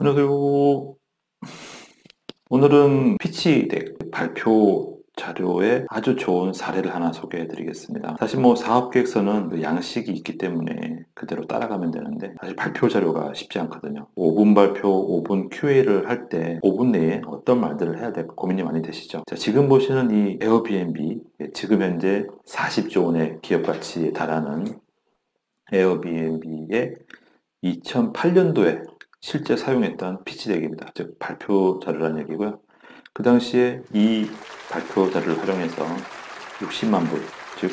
안녕하세요. 오늘은 피치덱 발표 자료의 아주 좋은 사례를 하나 소개해 드리겠습니다. 사실 뭐 사업계획서는 그 양식이 있기 때문에 그대로 따라가면 되는데 사실 발표 자료가 쉽지 않거든요. 5분 발표, 5분 QA를 할 때 5분 내에 어떤 말들을 해야 될까 고민이 많이 되시죠. 자, 지금 보시는 이 에어비앤비, 지금 현재 40조 원의 기업 가치에 달하는 에어비앤비의 2008년도에 실제 사용했던 피치덱입니다. 즉 발표 자료라는 얘기고요. 그 당시에 이 발표 자료를 활용해서 60만 불, 즉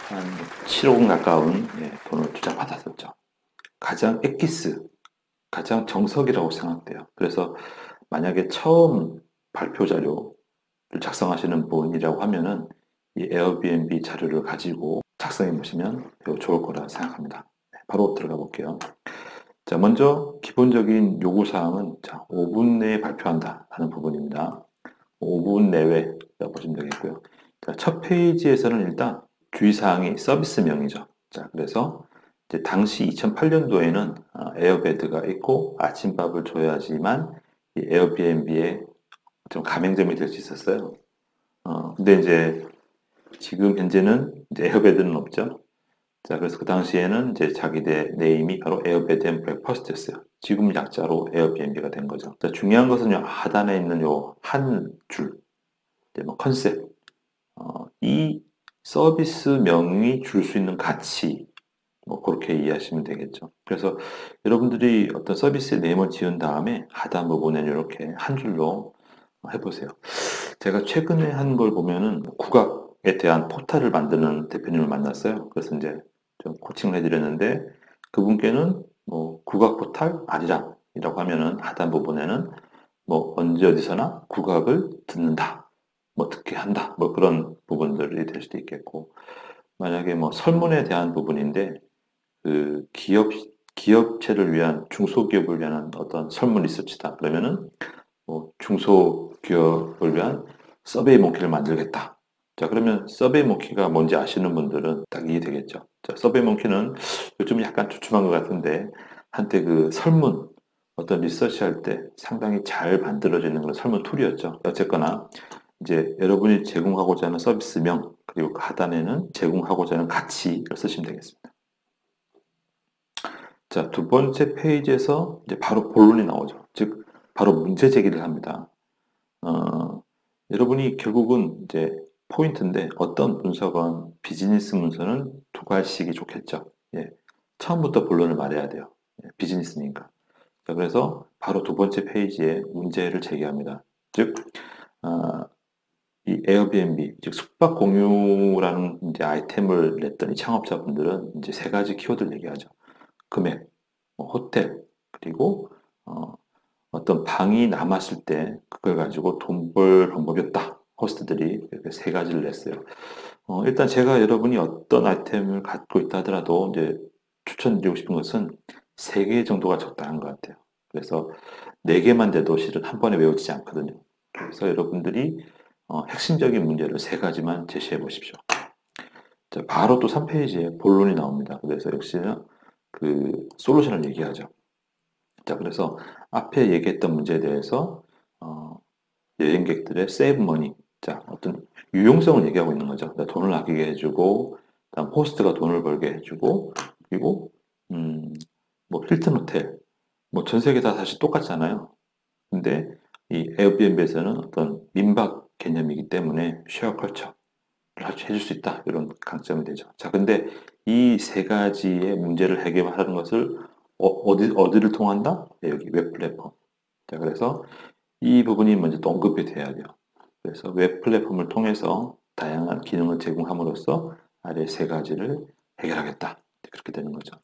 한 7억 원 가까운 돈을 투자받았었죠. 가장 엑기스, 가장 정석이라고 생각돼요. 그래서 만약에 처음 발표 자료를 작성하시는 분이라고 하면은 이 에어비앤비 자료를 가지고 작성해 보시면 매우 좋을 거라 생각합니다. 바로 들어가 볼게요. 자, 먼저 기본적인 요구사항은 5분 내에 발표한다 라는 부분입니다. 5분 내외라고 보시면 되겠고요. 자, 첫 페이지에서는 일단 주의사항이 서비스명이죠. 자, 그래서 이제 당시 2008년도에는 에어베드가 있고 아침밥을 줘야지만 이 에어비앤비에 좀 가맹점이 될 수 있었어요. 근데 이제 지금 현재는 이제 에어베드는 없죠. 자, 그래서 그 당시에는 이제 자기네 네임이 바로 에어베드 앤 브렉퍼스트였어요. 지금 약자로 에어비앤비가 된 거죠. 자, 중요한 것은 요 하단에 있는 요 한 줄, 이제 뭐 컨셉, 이 서비스명이 줄 수 있는 가치, 뭐 그렇게 이해하시면 되겠죠. 그래서 여러분들이 어떤 서비스 네임을 지은 다음에 하단 부분에 이렇게 한 줄로 해보세요. 제가 최근에 한 걸 보면은 국악에 대한 포탈을 만드는 대표님을 만났어요. 그래서 이제 좀 코칭을 해드렸는데 그분께는 뭐 국악 포탈 아리랑이라고 하면은 하단 부분에는 뭐 언제 어디서나 국악을 듣는다, 뭐 듣게 한다, 뭐 그런 부분들이 될 수도 있겠고 만약에 뭐 설문에 대한 부분인데 그 기업체를 위한 중소기업을 위한 어떤 설문 리서치다 그러면은 뭐 중소기업을 위한 서베이 몽키를 만들겠다. 자, 그러면 서베이 몽키가 뭔지 아시는 분들은 딱 이해되겠죠. 자, 서베이 몽키는 요즘 약간 주춤한 것 같은데 한때 그 설문 어떤 리서치 할 때 상당히 잘 만들어지는 그런 설문 툴이었죠. 어쨌거나 이제 여러분이 제공하고자 하는 서비스명 그리고 그 하단에는 제공하고자 하는 가치를 쓰시면 되겠습니다. 자, 두 번째 페이지에서 이제 바로 본론이 나오죠. 즉, 바로 문제 제기를 합니다. 어, 여러분이 결국은 이제 포인트인데 어떤 문서건 비즈니스 문서는 두 가지씩이 좋겠죠. 예, 처음부터 본론을 말해야 돼요. 예, 비즈니스니까. 자, 그래서 바로 두 번째 페이지에 문제를 제기합니다. 즉, 어, 이 에어비앤비, 즉 숙박 공유라는 이제 아이템을 냈던 이 창업자분들은 이제 세 가지 키워드를 얘기하죠. 금액, 뭐 호텔, 그리고 어, 어떤 방이 남았을 때 그걸 가지고 돈 벌 방법이 없다. 호스트들이 이렇게 세 가지를 냈어요. 일단 제가 여러분이 어떤 아이템을 갖고 있다 하더라도 이제 추천드리고 싶은 것은 세 개 정도가 적당한 것 같아요. 그래서 네 개만 돼도 실은 한 번에 외워지지 않거든요. 그래서 여러분들이 핵심적인 문제를 세 가지만 제시해 보십시오. 자, 바로 또 3페이지에 본론이 나옵니다. 그래서 역시나 그 솔루션을 얘기하죠. 자, 그래서 앞에 얘기했던 문제에 대해서 어, 여행객들의 세이브 머니, 자, 어떤 유용성을 얘기하고 있는 거죠. 그러니까 돈을 아끼게 해주고, 다음 호스트가 돈을 벌게 해주고, 그리고 음, 뭐 힐튼 호텔, 뭐 전 세계 다 사실 똑같잖아요. 근데 이 에어비앤비에서는 어떤 민박 개념이기 때문에 쉐어 컬처를 해줄 수 있다 이런 강점이 되죠. 자, 근데 이 세 가지의 문제를 해결하는 것을 어디를 통한다? 네, 여기 웹 플랫폼. 자, 그래서 이 부분이 먼저 또 언급이 돼야 돼요. 그래서 웹 플랫폼을 통해서 다양한 기능을 제공함으로써 아래 세 가지를 해결하겠다. 그렇게 되는 거죠.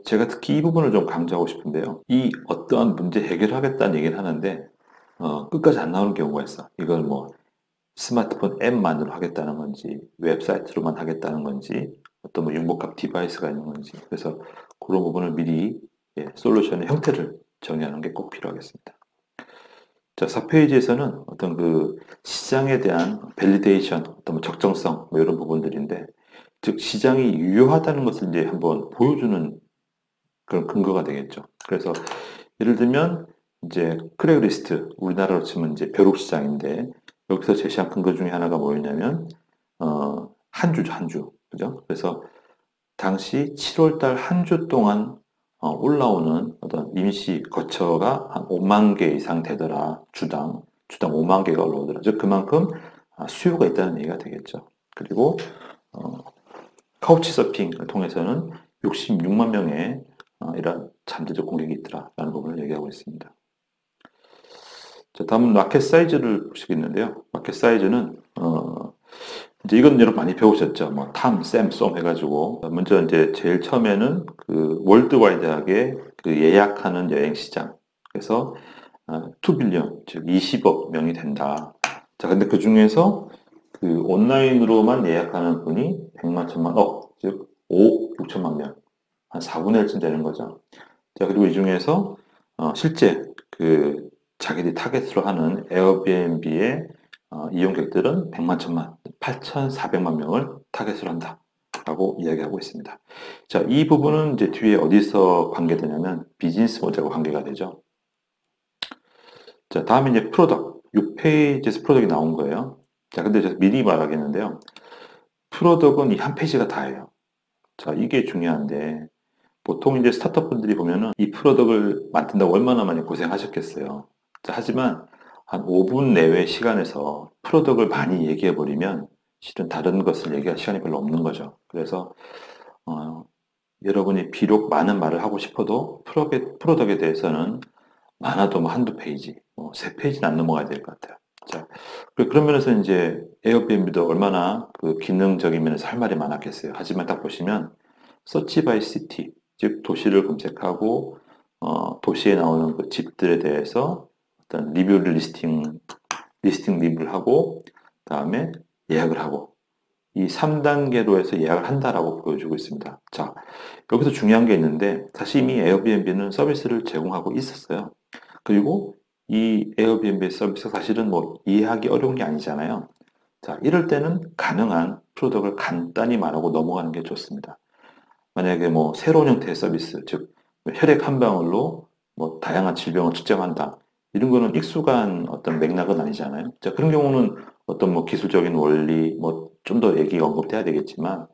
제가 특히 이 부분을 좀 강조하고 싶은데요. 이 어떠한 문제 해결하겠다는 얘기를 하는데, 끝까지 안 나오는 경우가 있어. 이걸 뭐 스마트폰 앱만으로 하겠다는 건지, 웹사이트로만 하겠다는 건지, 어떤 뭐 융복합 디바이스가 있는 건지. 그래서 그런 부분을 미리 솔루션의 형태를 정의하는 게 꼭 필요하겠습니다. 자, 4페이지에서는 어떤 그 시장에 대한 밸리데이션, 어떤 뭐 적정성, 뭐 이런 부분들인데, 즉, 시장이 유효하다는 것을 이제 한번 보여주는 그런 근거가 되겠죠. 그래서 예를 들면 이제 크레그리스트, 우리나라로 치면 이제 벼룩시장인데 여기서 제시한 근거 중에 하나가 뭐였냐면 한 주죠, 한 주. 그죠? 그래서 당시 7월달 한 주 동안 올라오는 어떤 임시 거처가 한 5만 개 이상 되더라. 주당 5만 개가 올라오더라. 즉 그만큼 수요가 있다는 얘기가 되겠죠. 그리고 어, 카우치 서핑을 통해서는 66만 명의 이런 잠재적 고객이 있더라라는 부분을 얘기하고 있습니다. 자, 다음은 마켓 사이즈를 보시겠는데요. 마켓 사이즈는 이제 이건 여러분 많이 배우셨죠. 뭐 탐, 샘, 쏨 해가지고 먼저 이제 제일 처음에는 그 월드와이드하게 그 예약하는 여행 시장. 그래서 2빌리언 즉 20억 명이 된다. 자, 근데 그 중에서 그 온라인으로만 예약하는 분이 100만, 1000만, 즉 5억 6천만 명, 한 4분의 1쯤 되는 거죠. 자, 그리고 이 중에서 실제 그 자기들이 타겟으로 하는 에어비앤비의 이용객들은 100만, 1000만, 8,400만 명을 타겟으로 한다. 라고 이야기하고 있습니다. 자, 이 부분은 이제 뒤에 어디서 관계되냐면 비즈니스 모델과 관계가 되죠. 자, 다음에 이제 프로덕트. 6페이지에서 프로덕트가 나온 거예요. 자, 근데 제가 미리 말하겠는데요. 프로덕트는 이 한 페이지가 다예요. 자, 이게 중요한데 보통 이제 스타트업 분들이 보면은 이 프로덕트를 만든다고 얼마나 많이 고생하셨겠어요. 자, 하지만 한 5분 내외 시간에서 프로덕트를 많이 얘기해 버리면 실은 다른 것을 얘기할 시간이 별로 없는 거죠. 그래서 여러분이 비록 많은 말을 하고 싶어도 프로덕트에 대해서는 많아도 뭐 한두 페이지, 뭐 세 페이지는 안 넘어가야 될 것 같아요. 자, 그런 면에서 이제 에어비앤비도 얼마나 그 기능적인 면에서 할 말이 많았겠어요. 하지만 딱 보시면 서치 바이 시티, 즉 도시를 검색하고 도시에 나오는 그 집들에 대해서 어떤 리스팅 리뷰를 하고 다음에 예약을 하고 이 3단계로 해서 예약을 한다라고 보여주고 있습니다. 자, 여기서 중요한 게 있는데 사실 이미 에어비앤비는 서비스를 제공하고 있었어요. 그리고 이 에어비앤비 서비스가 사실은 뭐 이해하기 어려운 게 아니잖아요. 자, 이럴 때는 가능한 프로덕트를 간단히 말하고 넘어가는 게 좋습니다. 만약에 뭐 새로운 형태의 서비스, 즉 혈액 한 방울로 뭐 다양한 질병을 측정한다. 이런 거는 익숙한 어떤 맥락은 아니잖아요. 자, 그런 경우는 어떤 뭐 기술적인 원리, 뭐 좀 더 얘기가 언급돼야 되겠지만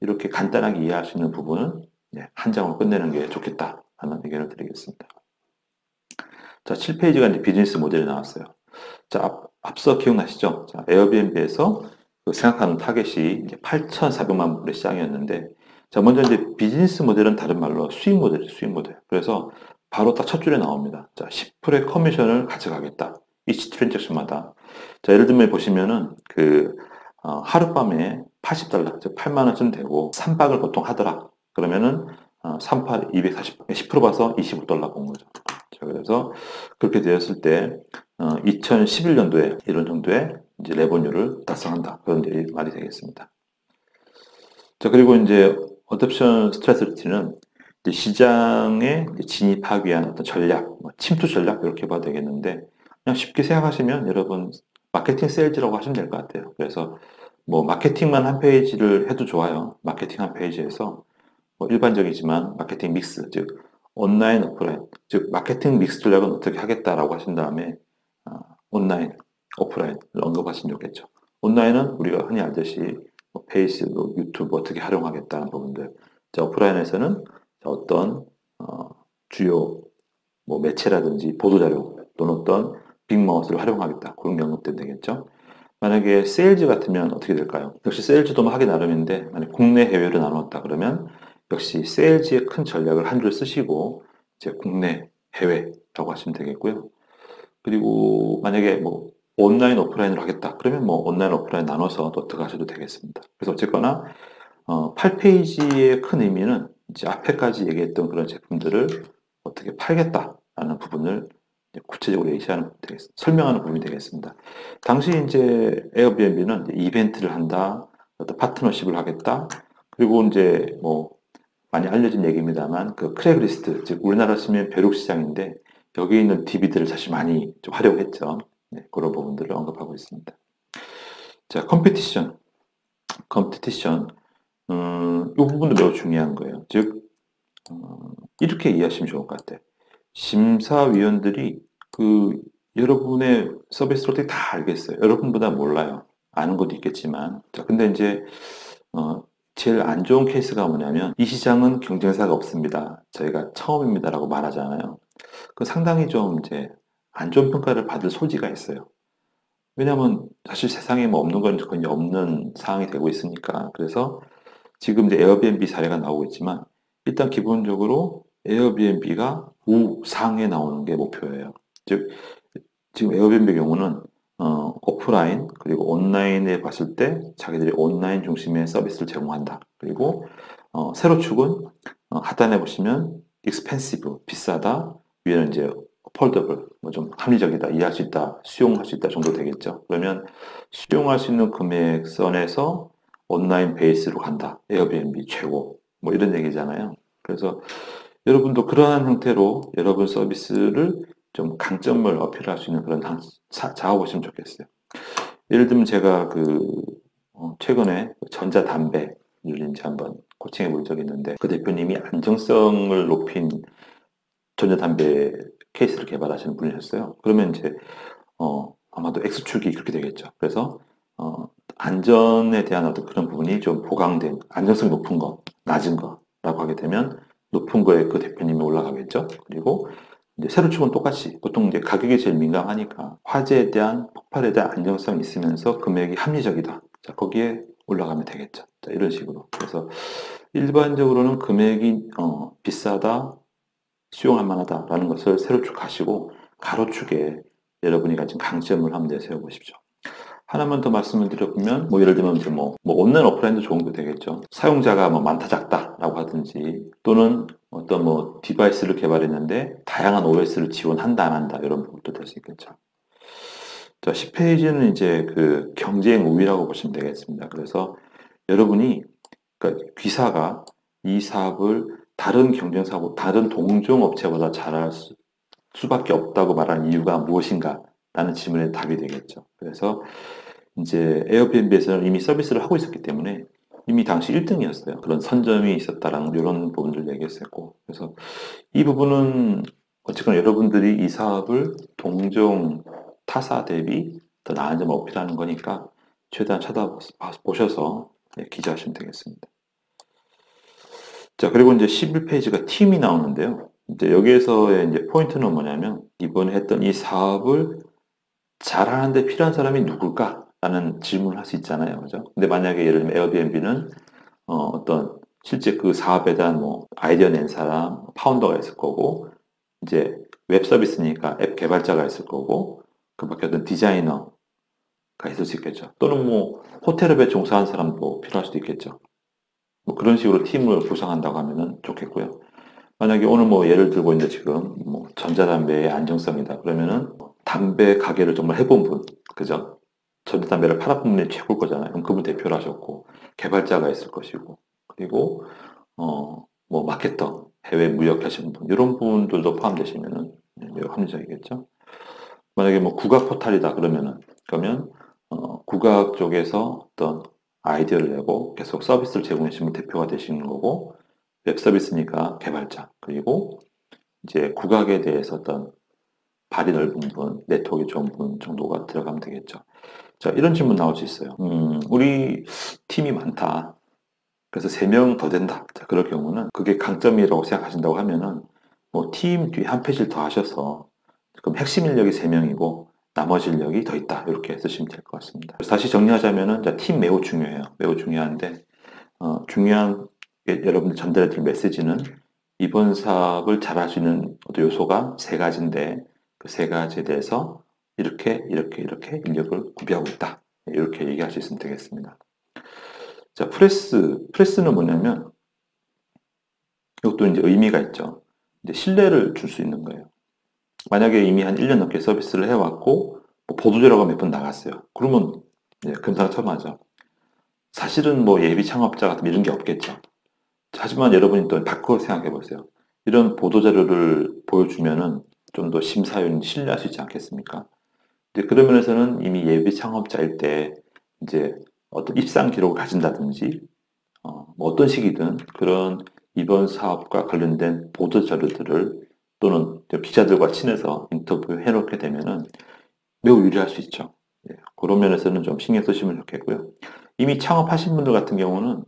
이렇게 간단하게 이해할 수 있는 부분은 한 장으로 끝내는 게 좋겠다 하는 의견을 드리겠습니다. 자, 7페이지가 이제 비즈니스 모델이 나왔어요. 자, 앞서 기억나시죠? 자, 에어비앤비에서 그 생각하는 타겟이 이제 8,400만 불의 시장이었는데, 자, 먼저 이제 비즈니스 모델은 다른 말로 수익 모델이죠, 수익 모델. 그래서 바로 딱 첫 줄에 나옵니다. 자, 10%의 커미션을 가져가겠다. each 트랜잭션마다. 자, 예를 들면 보시면은 하룻밤에 80달러, 즉 8만 원쯤 되고 3박을 보통 하더라. 그러면은 38, 240, 10% 봐서 25달러 본 거죠. 자, 그래서 그렇게 되었을 때 2011년도에 이런 정도의 이제 레버뉴를 달성한다. 그런 말이 되겠습니다. 자, 그리고 이제 어댑션 스트래티지는 시장에 진입하기 위한 어떤 전략, 뭐 침투 전략 이렇게 봐도 되겠는데 그냥 쉽게 생각하시면 여러분 마케팅 세일즈라고 하시면 될 것 같아요. 그래서 뭐 마케팅만 한 페이지를 해도 좋아요. 마케팅 한 페이지에서 뭐 일반적이지만 마케팅 믹스, 즉 온라인, 오프라인, 즉 마케팅 믹스 전략은 어떻게 하겠다라고 하신 다음에 온라인, 오프라인을 언급하시면 좋겠죠. 온라인은 우리가 흔히 알듯이 뭐 페이스북, 유튜브 어떻게 활용하겠다는 부분들. 자, 오프라인에서는 어떤 주요 뭐 매체라든지 보도자료 또는 어떤 빅마우스를 활용하겠다. 그런 게 언급되면 되겠죠. 만약에 세일즈 같으면 어떻게 될까요? 역시 세일즈도 뭐 하기 나름인데 만약 국내 해외를 나눴다 그러면 역시 세일즈의 큰 전략을 한 줄 쓰시고 이제 국내 해외라고 하시면 되겠고요. 그리고 만약에 뭐 온라인 오프라인으로 하겠다 그러면 뭐 온라인 오프라인 나눠서 또 들어가셔도 되겠습니다. 그래서 어쨌거나 8페이지의 큰 의미는 이제 앞에까지 얘기했던 그런 제품들을 어떻게 팔겠다라는 부분을 구체적으로 예시하는 설명하는 부분이 되겠습니다. 당시 이제 에어비앤비는 이벤트를 한다, 어떤 파트너십을 하겠다, 그리고 이제 뭐 많이 알려진 얘기입니다만 그 크레그리스트, 즉 우리나라 치면 벼룩 시장인데 여기 있는 DB들을 사실 많이 좀 활용했죠. 네, 그런 부분들을 언급하고 있습니다. 자, 컴피티션, 이 부분도 매우 중요한 거예요. 즉 이렇게 이해하시면 좋을 것 같아요. 심사위원들이 그 여러분의 서비스를 어떻게 다 알겠어요. 여러분보다 몰라요. 아는 것도 있겠지만. 자, 근데 이제 어, 제일 안 좋은 케이스가 뭐냐면 이 시장은 경쟁사가 없습니다. 저희가 처음입니다라고 말하잖아요. 그 상당히 좀 이제 안 좋은 평가를 받을 소지가 있어요. 왜냐하면 사실 세상에 뭐 없는 건 거의 없는 상황이 되고 있으니까. 그래서 지금 이제 에어비앤비 사례가 나오고 있지만 일단 기본적으로 에어비앤비가 우상에 나오는 게 목표예요. 즉 지금 에어비앤비 경우는 오프라인 그리고 온라인에 봤을 때 자기들이 온라인 중심의 서비스를 제공한다. 그리고 세로 축은 하단에 보시면 expensive 비싸다. 위에는 이제 affordable 뭐 좀 합리적이다, 이해할 수 있다, 수용할 수 있다 정도 되겠죠. 그러면 수용할 수 있는 금액선에서 온라인 베이스로 간다. 에어비앤비 최고. 뭐 이런 얘기잖아요. 그래서 여러분도 그러한 형태로 여러분 서비스를 좀 강점을 어필할 수 있는 그런 잡아보시면 좋겠어요. 예를 들면 제가 최근에 전자담배를 이제 한번 코칭해 본 적이 있는데 그 대표님이 안정성을 높인 전자담배 케이스를 개발하시는 분이셨어요. 그러면 이제 아마도 X축이 그렇게 되겠죠. 그래서 안전에 대한 어떤 그런 부분이 좀 보강된 안정성 높은 거, 낮은 거라고 하게 되면 높은 거에 그 대표님이 올라가겠죠. 그리고 이제 세로축은 똑같이 보통 이제 가격이 제일 민감하니까 화재에 대한 폭발에 대한 안정성이 있으면서 금액이 합리적이다. 자, 거기에 올라가면 되겠죠. 자, 이런 식으로. 그래서 일반적으로는 금액이 비싸다, 수용할 만하다라는 것을 세로축 가시고 가로축에 여러분이 가진 강점을 한번 내세워 보십시오. 하나만 더 말씀을 드려보면, 뭐 예를 들면 이제 뭐 온라인 오프라인도 좋은 게 되겠죠. 사용자가 뭐 많다 작다라고 하든지 또는 어떤 뭐 디바이스를 개발했는데 다양한 OS를 지원한다 안 한다 이런 부분도 될 수 있겠죠. 자, 10페이지는 이제 그 경쟁 우위라고 보시면 되겠습니다. 그래서 여러분이 그러니까 귀사가 이 사업을 다른 경쟁사고 다른 동종 업체보다 잘할 수밖에 없다고 말하는 이유가 무엇인가? 라는 질문에 답이 되겠죠. 그래서 이제 에어비앤비에서는 이미 서비스를 하고 있었기 때문에 이미 당시 1등이었어요. 그런 선점이 있었다라는 이런 부분들 얘기했었고. 그래서 이 부분은 어쨌거나 여러분들이 이 사업을 동종 타사 대비 더 나은 점을 어필하는 거니까 최대한 찾아보셔서 기재하시면 되겠습니다. 자, 그리고 이제 11페이지가 팀이 나오는데요. 이제 여기에서의 이제 포인트는 뭐냐면 이번에 했던 이 사업을 잘하는데 필요한 사람이 누굴까? 라는 질문을 할 수 있잖아요. 그죠? 근데 만약에 예를 들면 에어비앤비는 어떤 실제 그 사업에 대한 뭐 아이디어 낸 사람, 파운더가 있을 거고, 이제 웹 서비스니까 앱 개발자가 있을 거고, 그 밖에 어떤 디자이너가 있을 수 있겠죠. 또는 뭐 호텔업에 종사한 사람도 필요할 수도 있겠죠. 뭐 그런 식으로 팀을 구성한다고 하면은 좋겠고요. 만약에 오늘 뭐 예를 들고 있는데 지금 뭐 전자담배의 안정성이다 그러면은 담배 가게를 정말 해본 분, 그죠? 전자담배를 팔아본 분이 최고일 거잖아요. 그럼 그분 대표를 하셨고 개발자가 있을 것이고 그리고 뭐 마케터, 해외 무역하시는 분 이런 분들도 포함되시면은 매우 합리적이겠죠. 만약에 뭐 국악 포탈이다 그러면 국악 쪽에서 어떤 아이디어를 내고 계속 서비스를 제공해 주시는 대표가 되시는 거고 웹 서비스니까 개발자 그리고 이제 국악에 대해서 어떤 발이 넓은 분, 네트워크 좋은 분 정도가 들어가면 되겠죠. 자, 이런 질문 나올 수 있어요. 우리 팀이 많다. 그래서 3명 더 된다. 자, 그럴 경우는 그게 강점이라고 생각하신다고 하면은 뭐 팀 뒤에 한 페이지를 더 하셔서 그럼 핵심 인력이 3명이고 나머지 인력이 더 있다. 이렇게 쓰시면 될 것 같습니다. 다시 정리하자면은 팀 매우 중요해요. 매우 중요한데 중요한 여러분들 전달해 드릴 메시지는 이번 사업을 잘할 수 있는 어떤 요소가 3가지인데 그 3가지에 대해서 이렇게 인력을 구비하고 있다. 이렇게 얘기할 수 있으면 되겠습니다. 자, 프레스는 뭐냐면 이것도 이제 의미가 있죠. 이제 신뢰를 줄 수 있는 거예요. 만약에 이미 한 1년 넘게 서비스를 해왔고 뭐 보도자료가 몇 번 나갔어요. 그러면 금상첨화죠. 사실은 뭐 예비 창업자 같은 이런 게 없겠죠. 하지만 여러분이 또 바꿔 생각해 보세요. 이런 보도자료를 보여주면은 좀 더 심사위원이 신뢰할 수 있지 않겠습니까? 이제 그런 면에서는 이미 예비 창업자일 때 이제 어떤 입상 기록을 가진다든지 뭐 어떤 식이든 그런 이번 사업과 관련된 보도 자료들을 또는 기자들과 친해서 인터뷰해 놓게 되면은 매우 유리할 수 있죠. 예, 그런 면에서는 좀 신경 쓰시면 좋겠고요. 이미 창업하신 분들 같은 경우는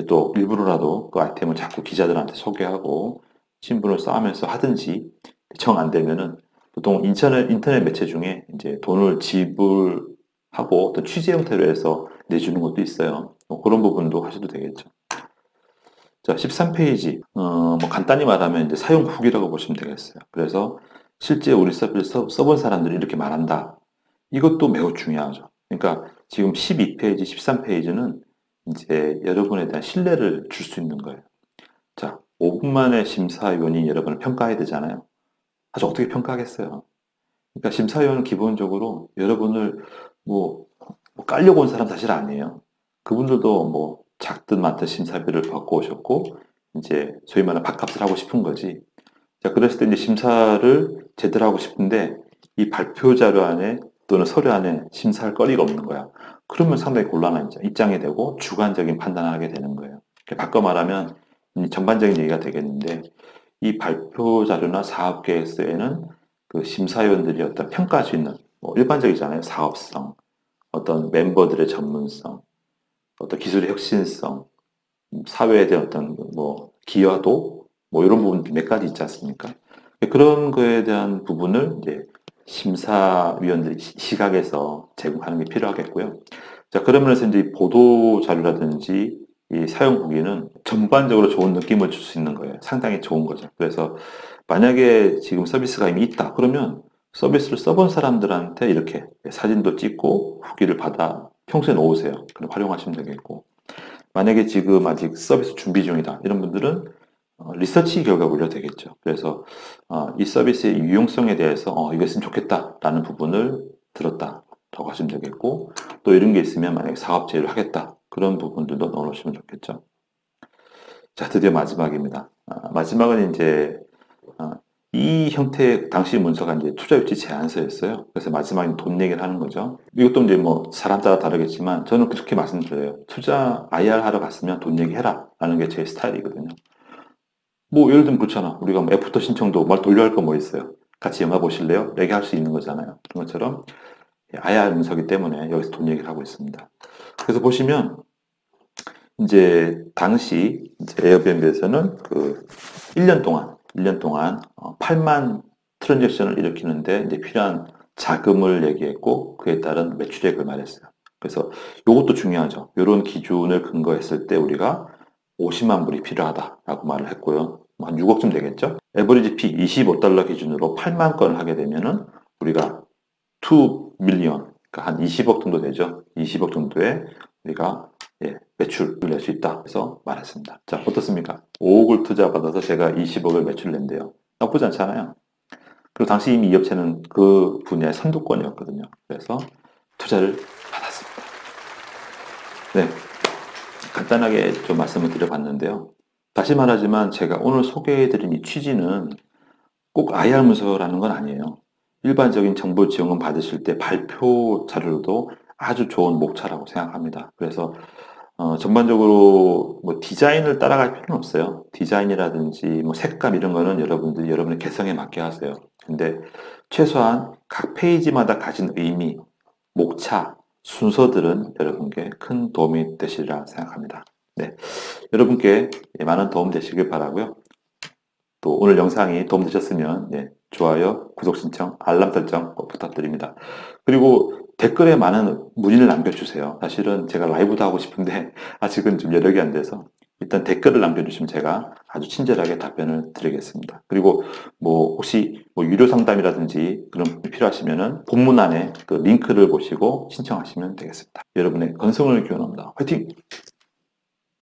또 일부러라도 그 아이템을 자꾸 기자들한테 소개하고 신분을 쌓으면서 하든지 정 안 되면은 보통 인터넷 매체 중에 이제 돈을 지불하고 어떤 취재 형태로 해서 내주는 것도 있어요. 뭐 그런 부분도 하셔도 되겠죠. 자, 13페이지. 뭐 간단히 말하면 이제 사용 후기라고 보시면 되겠어요. 그래서 실제 우리 서비스 써본 사람들이 이렇게 말한다. 이것도 매우 중요하죠. 그러니까 지금 12페이지, 13페이지는 이제 여러분에 대한 신뢰를 줄 수 있는 거예요. 자, 5분 만에 심사위원이 여러분을 평가해야 되잖아요. 아주 어떻게 평가하겠어요? 그러니까 심사위원은 기본적으로 여러분을 뭐 깔려고 온 사람 사실 아니에요. 그분들도 뭐 작든 많든 심사비를 받고 오셨고 이제 소위 말하는 밥값을 하고 싶은 거지. 자, 그랬을 때 이제 심사를 제대로 하고 싶은데 이 발표 자료 안에 또는 서류 안에 심사할 거리가 없는 거야. 그러면 상당히 곤란한 입장이 되고 주관적인 판단을 하게 되는 거예요. 바꿔 말하면 전반적인 얘기가 되겠는데 이 발표 자료나 사업 계획서에는 그 심사위원들이 어떤 평가할 수 있는 뭐 일반적이잖아요. 사업성, 어떤 멤버들의 전문성, 어떤 기술의 혁신성, 사회에 대한 어떤 뭐 기여도 뭐 이런 부분 몇 가지 있지 않습니까? 그런 거에 대한 부분을 이제 심사위원들이 시각에서 제공하는 게 필요하겠고요. 자, 그러면서 이제 보도 자료라든지 이 사용 후기는 전반적으로 좋은 느낌을 줄 수 있는 거예요. 상당히 좋은 거죠. 그래서 만약에 지금 서비스가 이미 있다. 그러면 서비스를 써본 사람들한테 이렇게 사진도 찍고 후기를 받아 평소에 놓으세요. 그럼 활용하시면 되겠고. 만약에 지금 아직 서비스 준비 중이다. 이런 분들은 리서치 결과 올려도 되겠죠. 그래서 이 서비스의 유용성에 대해서 이거 있으면 좋겠다라는 부분을 들었다라고 하시면 되겠고 또 이런 게 있으면 만약에 사업 제휴를 하겠다. 그런 부분들도 넣어놓으시면 좋겠죠. 자, 드디어 마지막입니다. 마지막은 이제 이 형태의 당시 문서가 이제 투자유치 제안서였어요. 그래서 마지막에 돈 얘기를 하는 거죠. 이것도 이제 뭐 사람 따라 다르겠지만 저는 그렇게 말씀드려요. 투자 IR 하러 갔으면 돈 얘기해라 라는 게 제 스타일이거든요. 뭐 예를 들면 그렇잖아. 우리가 뭐 애프터 신청도 말 돌려 할 거 뭐 있어요. 같이 영화 보실래요? 얘기할 수 있는 거잖아요. 그런 것처럼 IR 문서기 때문에 여기서 돈 얘기를 하고 있습니다. 그래서 보시면 이제 당시 이제 에어비앤비에서는 그 1년 동안 8만 트랜잭션을 일으키는데 이제 필요한 자금을 얘기했고 그에 따른 매출액을 말했어요. 그래서 이것도 중요하죠. 이런 기준을 근거했을 때 우리가 50만 불이 필요하다라고 말을 했고요. 한 6억쯤 되겠죠? 에버리지 피 25달러 기준으로 8만 건을 하게 되면은 우리가 2 밀리언, 그러니까 한 20억 정도 되죠. 20억 정도의 우리가 매출을 낼 수 있다 해서 말했습니다. 자, 어떻습니까? 5억을 투자받아서 제가 20억을 매출 낸대요. 나쁘지 않잖아요. 그리고 당시 이미 이 업체는 그 분야의 선두권이었거든요. 그래서 투자를 받았습니다. 네, 간단하게 좀 말씀을 드려봤는데요. 다시 말하지만 제가 오늘 소개해드린 이 취지는 꼭 IR 문서라는 건 아니에요. 일반적인 정보 지원금 받으실 때 발표 자료로도 아주 좋은 목차라고 생각합니다. 그래서 전반적으로 뭐 디자인을 따라갈 필요는 없어요. 디자인이라든지 뭐 색감 이런 거는 여러분들이 여러분의 개성에 맞게 하세요. 근데 최소한 각 페이지마다 가진 의미, 목차, 순서들은 여러분께 큰 도움이 되시리라 생각합니다. 네, 여러분께 많은 도움 되시길 바라고요. 또 오늘 영상이 도움되셨으면 좋아요, 구독 신청, 알람 설정 꼭 부탁드립니다. 그리고 댓글에 많은 문의를 남겨주세요. 사실은 제가 라이브도 하고 싶은데 아직은 좀 여력이 안 돼서 일단 댓글을 남겨주시면 제가 아주 친절하게 답변을 드리겠습니다. 그리고 뭐 혹시 뭐 유료 상담이라든지 그런 게 필요하시면은 본문 안에 그 링크를 보시고 신청하시면 되겠습니다. 여러분의 건승을 기원합니다. 화이팅!